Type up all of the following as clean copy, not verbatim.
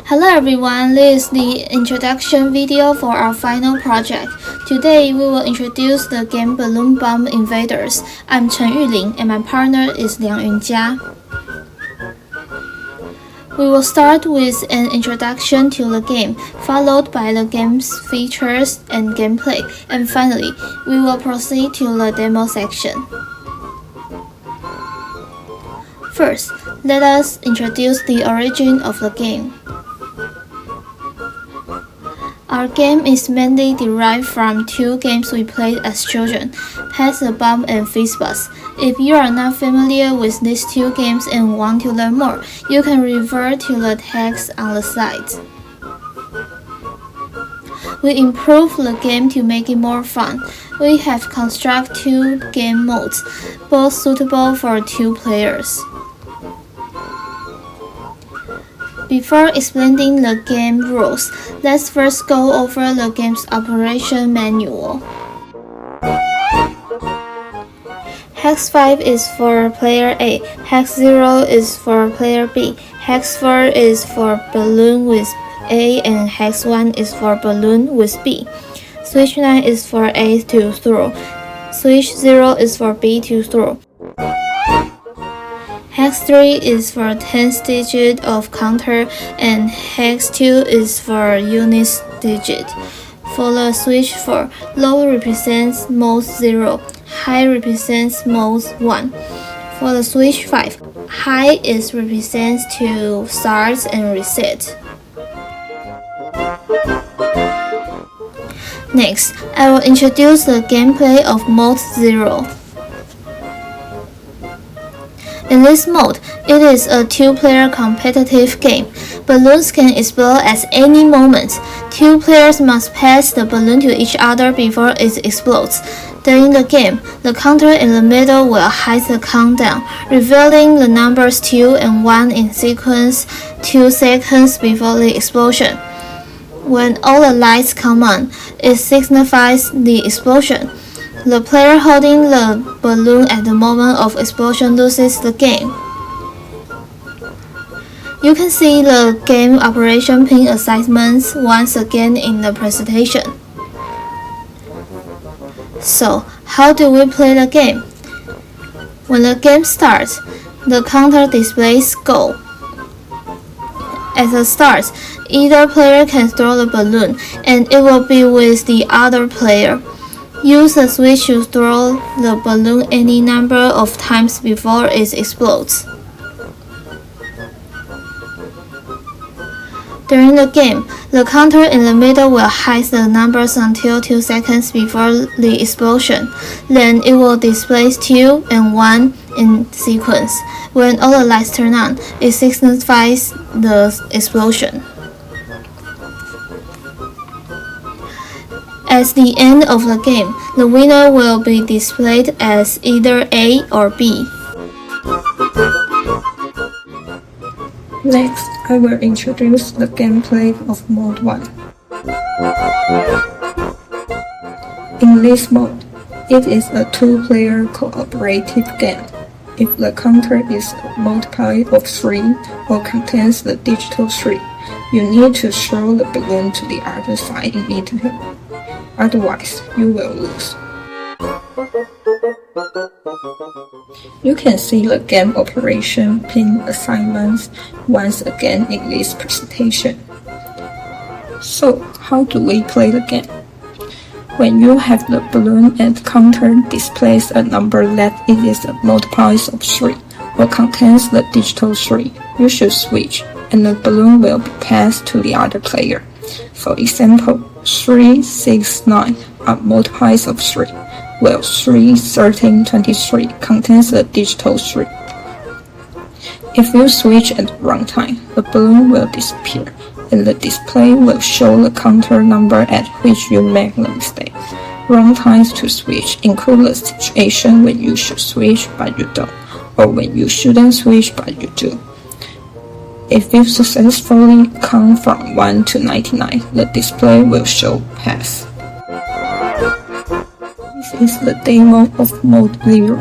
Hello everyone, this is the introduction video for our final project. Today we will introduce the game Balloon Bomb Invaders. I'm Chen Yulin and my partner is Liang Yunjia. We will start with an introduction to the game, followed by the game's features and gameplay, and finally, we will proceed to the demo section. First, let us introduce the origin of the game. Our game is mainly derived from two games we played as children, Pass the Bomb and FizzBuzz. If you are not familiar with these two games and want to learn more, you can refer to the text on the side. We improved the game to make it more fun. We have constructed two game modes, both suitable for two players. Before explaining the game rules, let's first go over the game's operation manual. Hex 5 is for player A, Hex 0 is for player B, Hex 4 is for balloon with A, and Hex 1 is for balloon with B. Switch 9 is for A to throw. Switch 0 is for B to throw. Hex 3 is for 10th digit of counter, and Hex 2 is for units digit. For the switch 4, low represents mode 0, high represents mode 1. For the switch 5, high is represents to start and reset. Next, I will introduce the gameplay of mode 0. In this mode, it is a two-player competitive game. Balloons can explode at any moment. Two players must pass the balloon to each other before it explodes. During the game, the counter in the middle will hide the countdown, revealing the numbers 2 and 1 in sequence 2 seconds before the explosion. When all the lights come on, it signifies the explosion. The player holding the balloon at the moment of explosion loses the game. You can see the game operation pin assignments once again in the presentation. So, how do we play the game? When the game starts, the counter displays go. At the start, either player can throw the balloon, and it will be with the other player. Use the switch to throw the balloon any number of times before it explodes. During the game, the counter in the middle will hide the numbers until 2 seconds before the explosion. Then it will display 2 and 1 in sequence. When all the lights turn on, it signifies the explosion. At the end of the game, the winner will be displayed as either A or B. Next, I will introduce the gameplay of Mode 1. In this mode, it is a two-player cooperative game. If the counter is a multiply of 3 or contains the digital 3, you need to throw the balloon to the other side immediately. Otherwise, you will lose. You can see the game operation pin assignments once again in this presentation. So, how do we play the game? When you have the balloon and counter displays a number that it is a multiples of 3 or contains the digital 3, you should switch and the balloon will be passed to the other player. For example, 3, 6, 9 are multiples of 3, while 3, 13, 23 contains the digital 3. If you switch at runtime, the balloon will disappear, and the display will show the counter number at which you make the mistake. Runtimes to switch include the situation when you should switch but you don't, or when you shouldn't switch but you do. If you successfully count from 1 to 99, the display will show pass. This is the demo of Mode 0.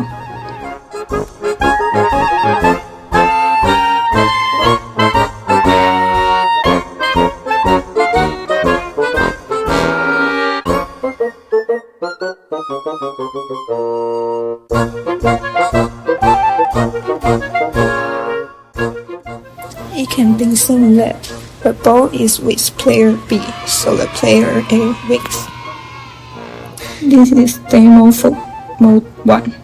It can be seen that the ball is with player B, so the player A wins. This is demo for mode 1.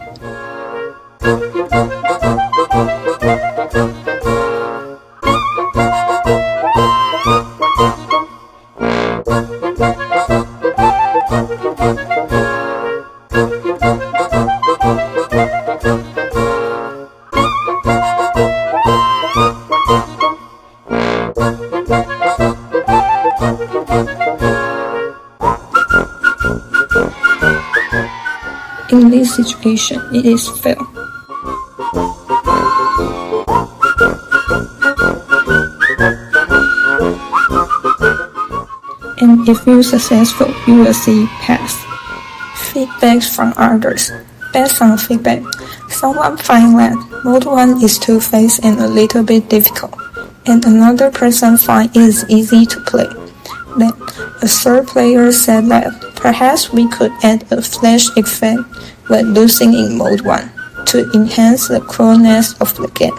In this situation, it is fail. And if you're successful, you will see pass. Feedback from others. Based on feedback, someone finds that mode 1 is too fast and a little bit difficult, and another person finds it is easy to play. Then, a third player said that perhaps we could add a flash effect when losing in mode 1 to enhance the coolness of the game.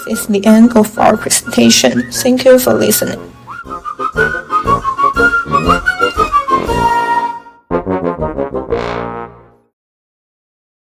This is the end of our presentation. Thank you for listening.